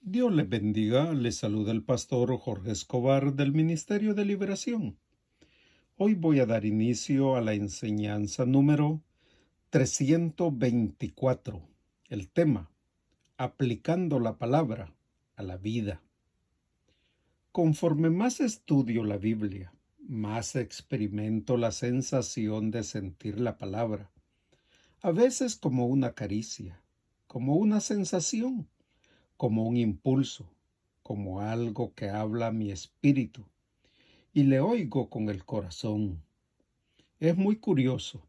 Dios les bendiga, les saluda el pastor Jorge Escobar del Ministerio de Liberación. Hoy voy a dar inicio a la enseñanza número 324. El tema, aplicando la palabra a la vida. Conforme más estudio la Biblia, más experimento la sensación de sentir la palabra, a veces como una caricia, como una sensación, como un impulso, como algo que habla a mi espíritu, y le oigo con el corazón. Es muy curioso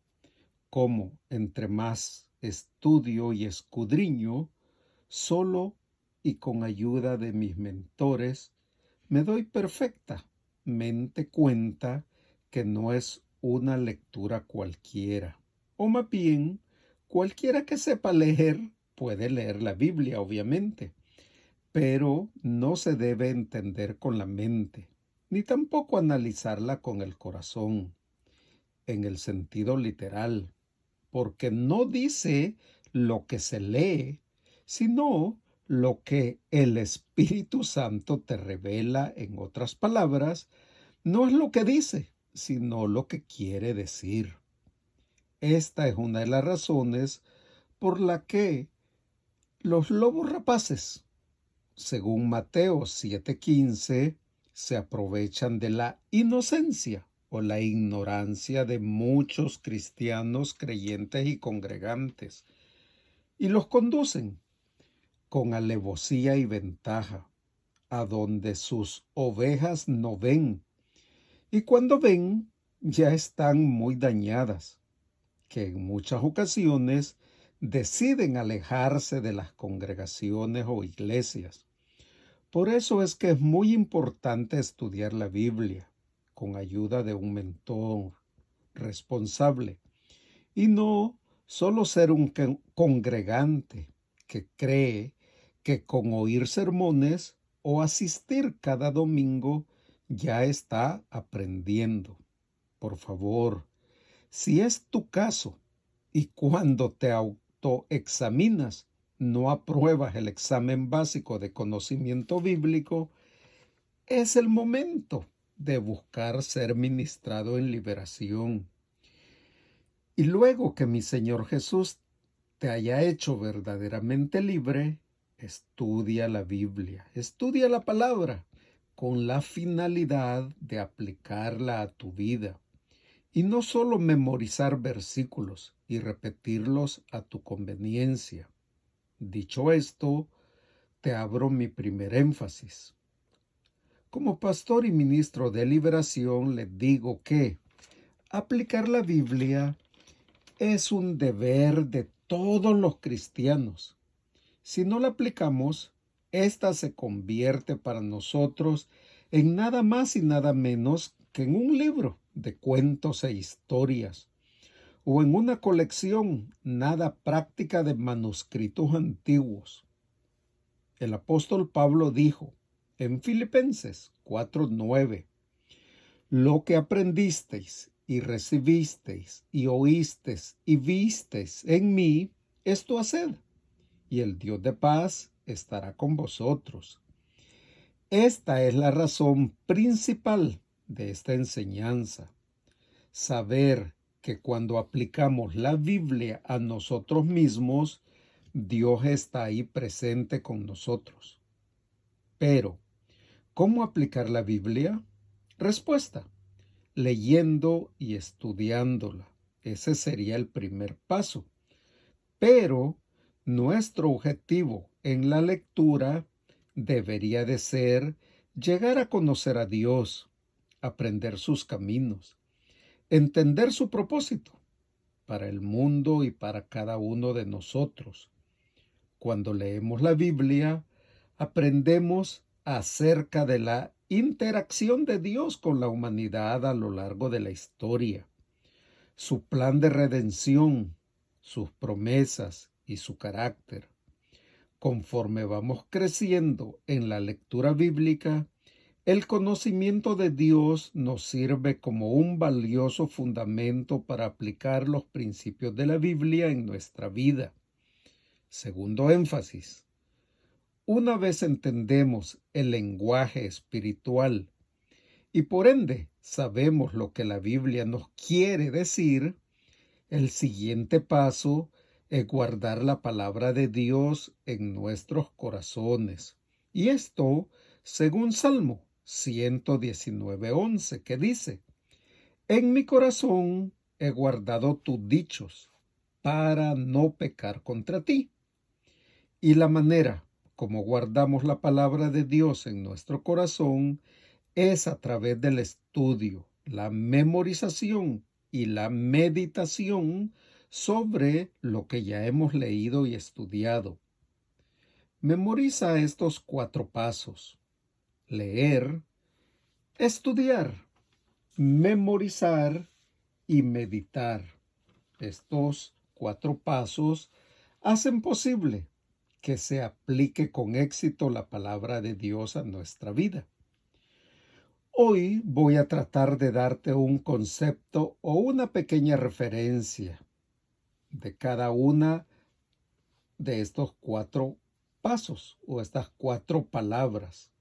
cómo entre más estudio y escudriño, solo y con ayuda de mis mentores, me doy perfectamente cuenta que no es una lectura cualquiera, o más bien, cualquiera que sepa leer puede leer la Biblia, obviamente, pero no se debe entender con la mente, ni tampoco analizarla con el corazón, en el sentido literal, porque no dice lo que se lee, sino lo que el Espíritu Santo te revela. En otras palabras, no es lo que dice, sino lo que quiere decir. Esta es una de las razones por la que los lobos rapaces, según Mateo 7:15, se aprovechan de la inocencia o la ignorancia de muchos cristianos creyentes y congregantes, y los conducen con alevosía y ventaja a donde sus ovejas no ven, y cuando ven ya están muy dañadas, que en muchas ocasiones deciden alejarse de las congregaciones o iglesias. Por eso es que es muy importante estudiar la Biblia con ayuda de un mentor responsable y no solo ser un congregante que cree que con oír sermones o asistir cada domingo ya está aprendiendo. Por favor, si es tu caso y cuando te autoexaminas no apruebas el examen básico de conocimiento bíblico, es el momento de buscar ser ministrado en liberación. Y luego que mi Señor Jesús te haya hecho verdaderamente libre, estudia la Biblia, estudia la palabra con la finalidad de aplicarla a tu vida. Y no solo memorizar versículos y repetirlos a tu conveniencia. Dicho esto, te abro mi primer énfasis. Como pastor y ministro de liberación, les digo que aplicar la Biblia es un deber de todos los cristianos. Si no la aplicamos, ésta se convierte para nosotros en nada más y nada menos que en un libro de cuentos e historias, o en una colección nada práctica de manuscritos antiguos. El apóstol Pablo dijo en Filipenses 4:9, lo que aprendisteis y recibisteis y oísteis y visteis en mí, esto haced, y el Dios de paz estará con vosotros. Esta es la razón principal de esta enseñanza. Saber que cuando aplicamos la Biblia a nosotros mismos, Dios está ahí presente con nosotros. Pero, ¿cómo aplicar la Biblia? Respuesta: leyendo y estudiándola. Ese sería el primer paso. Pero nuestro objetivo en la lectura debería de ser llegar a conocer a Dios, aprender sus caminos, entender su propósito para el mundo y para cada uno de nosotros. Cuando leemos la Biblia, aprendemos acerca de la interacción de Dios con la humanidad a lo largo de la historia, su plan de redención, sus promesas y su carácter. Conforme vamos creciendo en la lectura bíblica, el conocimiento de Dios nos sirve como un valioso fundamento para aplicar los principios de la Biblia en nuestra vida. Segundo énfasis: una vez entendemos el lenguaje espiritual y por ende sabemos lo que la Biblia nos quiere decir, el siguiente paso es guardar la palabra de Dios en nuestros corazones. Y esto según Salmo 119:11, que dice: En mi corazón he guardado tus dichos para no pecar contra ti. Y la manera como guardamos la palabra de Dios en nuestro corazón es a través del estudio, la memorización y la meditación sobre lo que ya hemos leído y estudiado. Memoriza estos 4 pasos: leer, estudiar, memorizar y meditar. Estos 4 pasos hacen posible que se aplique con éxito la palabra de Dios a nuestra vida. Hoy voy a tratar de darte un concepto o una pequeña referencia de cada una de estos 4 pasos o estas 4 palabras,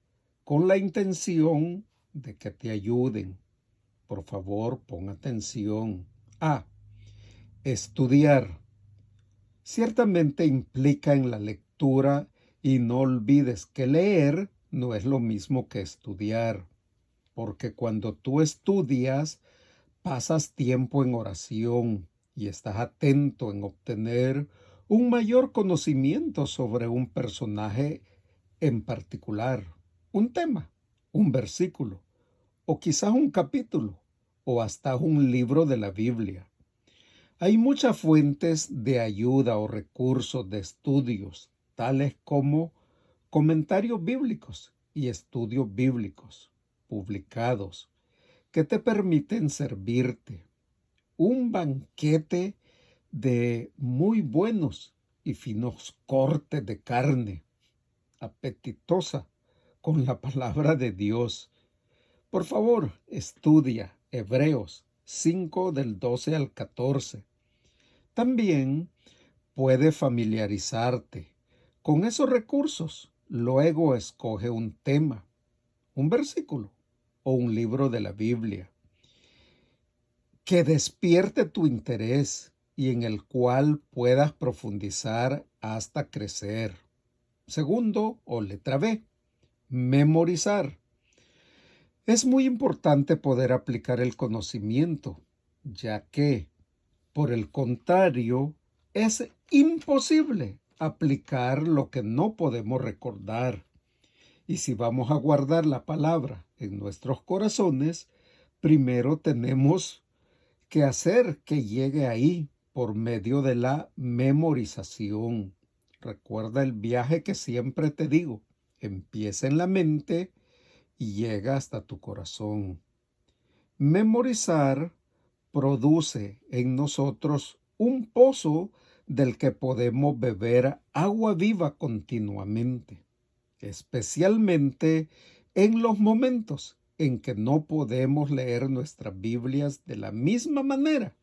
con la intención de que te ayuden. Por favor, pon atención. A. Estudiar. Ciertamente implica en la lectura, y no olvides que leer no es lo mismo que estudiar, porque cuando tú estudias, pasas tiempo en oración y estás atento en obtener un mayor conocimiento sobre un personaje en particular, un tema, un versículo, o quizás un capítulo, o hasta un libro de la Biblia. Hay muchas fuentes de ayuda o recursos de estudios, tales como comentarios bíblicos y estudios bíblicos publicados, que te permiten servirte un banquete de muy buenos y finos cortes de carne apetitosa con la palabra de Dios. Por favor, estudia Hebreos 5 del 12 al 14. También puedes familiarizarte con esos recursos. Luego escoge un tema, un versículo o un libro de la Biblia que despierte tu interés y en el cual puedas profundizar hasta crecer. Segundo, o letra B, memorizar. Es muy importante poder aplicar el conocimiento, ya que, por el contrario, es imposible aplicar lo que no podemos recordar. Y si vamos a guardar la palabra en nuestros corazones, primero tenemos que hacer que llegue ahí por medio de la memorización. Recuerda el viaje que siempre te digo: empieza en la mente y llega hasta tu corazón. Memorizar produce en nosotros un pozo del que podemos beber agua viva continuamente, especialmente en los momentos en que no podemos leer nuestras Biblias de la misma manera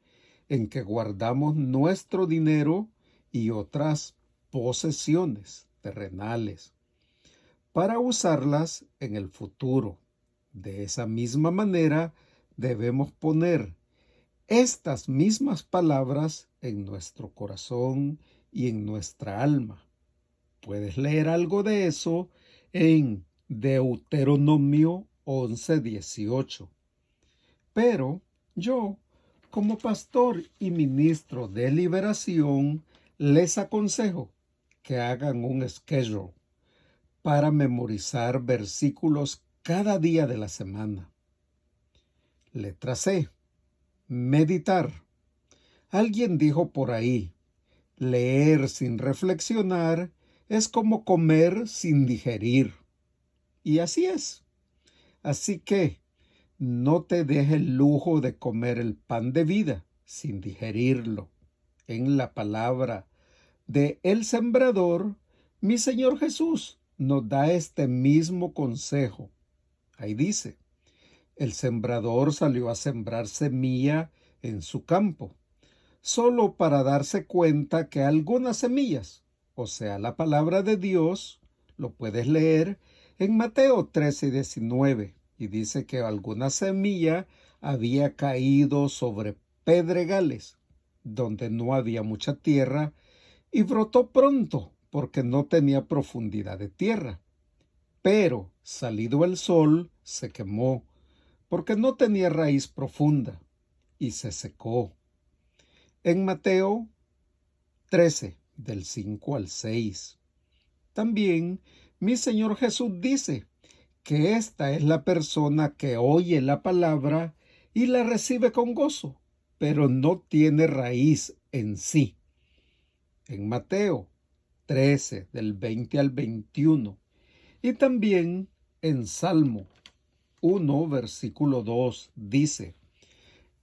en que guardamos nuestro dinero y otras posesiones terrenales, para usarlas en el futuro. De esa misma manera debemos poner estas mismas palabras en nuestro corazón y en nuestra alma. Puedes leer algo de eso en Deuteronomio 11:18. Pero yo, como pastor y ministro de liberación, les aconsejo que hagan un schedule para memorizar versículos cada día de la semana. Letra C. Meditar. Alguien dijo por ahí: leer sin reflexionar es como comer sin digerir. Y así es. Así que no te dejes el lujo de comer el pan de vida sin digerirlo. En la palabra de El Sembrador, mi Señor Jesús nos da este mismo consejo. Ahí dice: el sembrador salió a sembrar semilla en su campo, solo para darse cuenta que algunas semillas, o sea, la palabra de Dios, Lo puedes leer en Mateo 13:19 y dice que alguna semilla había caído sobre pedregales, donde no había mucha tierra, y brotó pronto porque no tenía profundidad de tierra. Pero, salido el sol, se quemó, porque no tenía raíz profunda, y se secó. En Mateo 13, del 5 al 6. También mi Señor Jesús dice que esta es la persona que oye la palabra y la recibe con gozo, pero no tiene raíz en sí. En Mateo 13, del 20 al 21. Y también en Salmo 1, versículo 2, dice: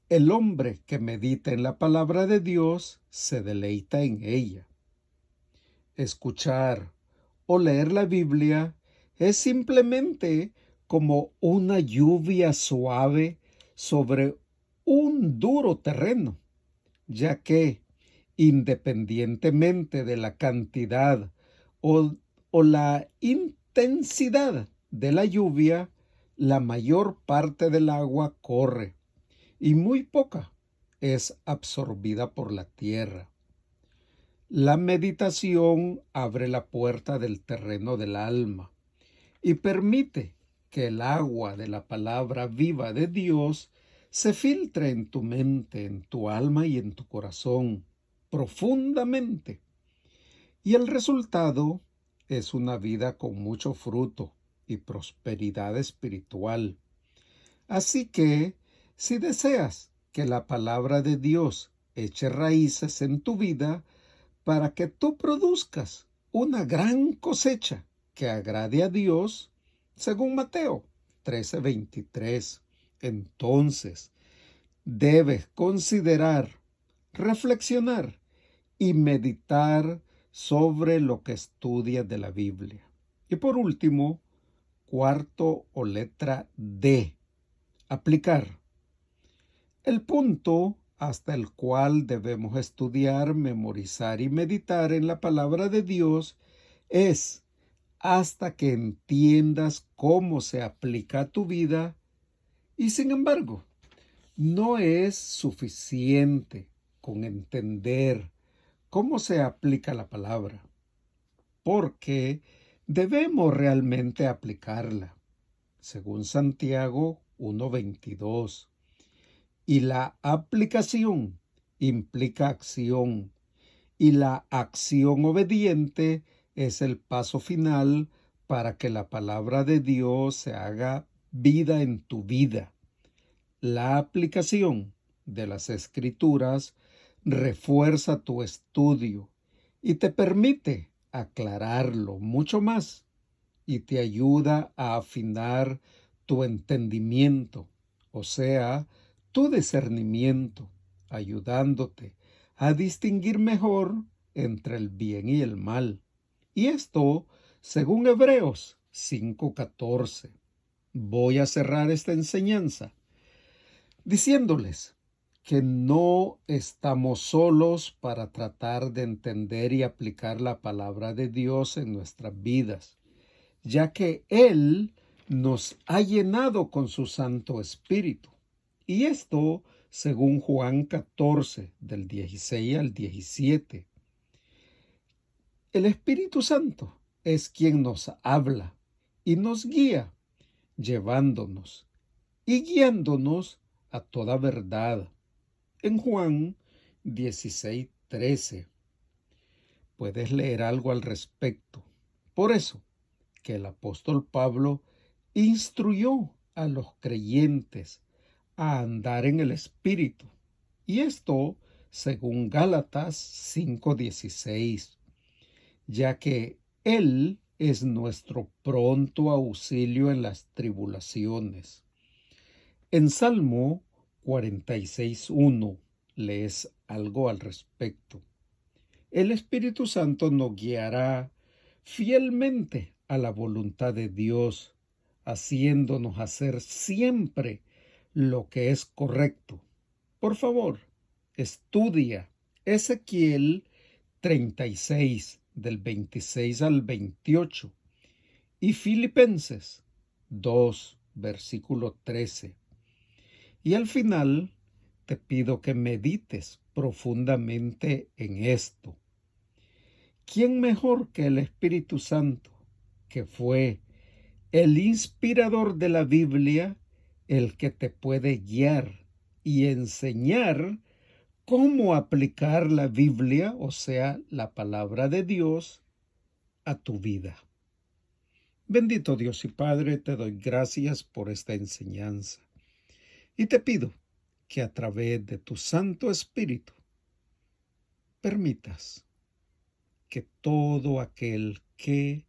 el hombre que medita en la palabra de Dios se deleita en ella. Escuchar o leer la Biblia es simplemente como una lluvia suave sobre un duro terreno, ya que, independientemente de la cantidad o, o la intensidad de la lluvia, la mayor parte del agua corre y muy poca es absorbida por la tierra. La meditación abre la puerta del terreno del alma y permite que el agua de la palabra viva de Dios se filtre en tu mente, en tu alma y en tu corazón profundamente. Y el resultado es una vida con mucho fruto y prosperidad espiritual. Así que, si deseas que la palabra de Dios eche raíces en tu vida, para que tú produzcas una gran cosecha que agrade a Dios, según Mateo 13:23. Entonces, debes considerar, reflexionar y meditar sobre lo que estudias de la Biblia. Y por último, cuarto o letra D, aplicar. El punto hasta el cual debemos estudiar, memorizar y meditar en la palabra de Dios es hasta que entiendas cómo se aplica a tu vida, y sin embargo, no es suficiente con entender cómo se aplica la palabra, porque debemos realmente aplicarla, según Santiago 1:22. Y la aplicación implica acción, y la acción obediente es el paso final para que la palabra de Dios se haga vida en tu vida. La aplicación de las Escrituras refuerza tu estudio y te permite aclararlo mucho más y te ayuda a afinar tu entendimiento, o sea, tu discernimiento, ayudándote a distinguir mejor entre el bien y el mal. Y esto, según Hebreos 5:14. Voy a cerrar esta enseñanza diciéndoles que no estamos solos para tratar de entender y aplicar la palabra de Dios en nuestras vidas, ya que Él nos ha llenado con su Santo Espíritu. Y esto según Juan 14, del 16 al 17. El Espíritu Santo es quien nos habla y nos guía, llevándonos y guiándonos a toda verdad. En Juan 16:13 puedes leer algo al respecto. Por eso que el apóstol Pablo instruyó a los creyentes a andar en el Espíritu. Y esto según Gálatas 5:16, ya que Él es nuestro pronto auxilio en las tribulaciones. En Salmo 46:1 lees algo al respecto. El Espíritu Santo nos guiará fielmente a la voluntad de Dios, haciéndonos hacer siempre lo que es correcto. Por favor, estudia Ezequiel 36, del 26 al 28, y Filipenses 2, versículo 13. Y al final te pido que medites profundamente en esto. ¿Quién mejor que el Espíritu Santo, que fue el inspirador de la Biblia, el que te puede guiar y enseñar cómo aplicar la Biblia, o sea, la palabra de Dios, a tu vida? Bendito Dios y Padre, te doy gracias por esta enseñanza y te pido que a través de tu Santo Espíritu permitas que todo aquel que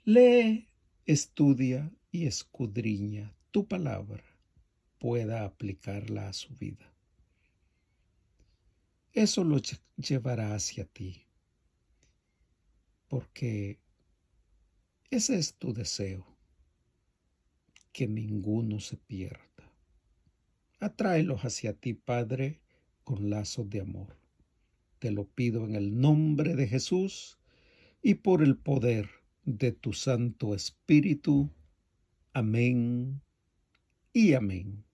lee, estudia y escudriña tu palabra pueda aplicarla a su vida. Eso lo llevará hacia ti, porque ese es tu deseo, que ninguno se pierda. Atráelos hacia ti, Padre, con lazos de amor. Te lo pido en el nombre de Jesús y por el poder de tu Santo Espíritu. Amén y amén.